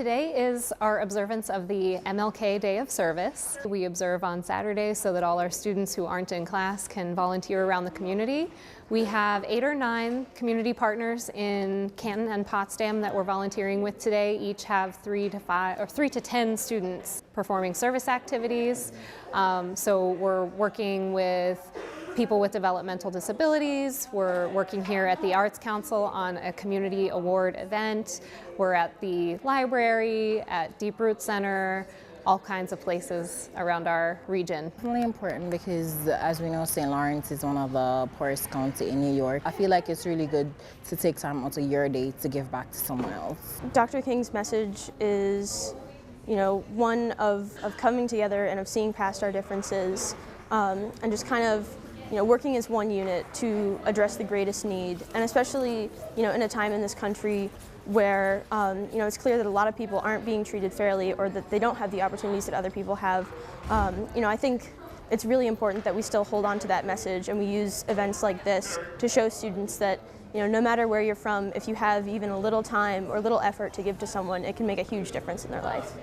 Today is our observance of the MLK Day of Service. We observe on Saturday so that all our students who aren't in class can volunteer around the community. We have 8 or 9 community partners in Canton and Potsdam that we're volunteering with today. Each have 3 to 10 students performing service activities. So we're working with people with developmental disabilities. We're working here at the Arts Council on a community award event. We're at the library, at Deep Root Center, all kinds of places around our region. It's really important because, as we know, St. Lawrence is one of the poorest counties in New York. I feel like it's really good to take time out of your day to give back to someone else. Dr. King's message is, one of coming together and of seeing past our differences, and just kind of working as one unit to address the greatest need, and especially, in a time in this country where, it's clear that a lot of people aren't being treated fairly or that they don't have the opportunities that other people have. I think it's really important that we still hold on to that message and we use events like this to show students that, no matter where you're from, if you have even a little time or a little effort to give to someone, it can make a huge difference in their life.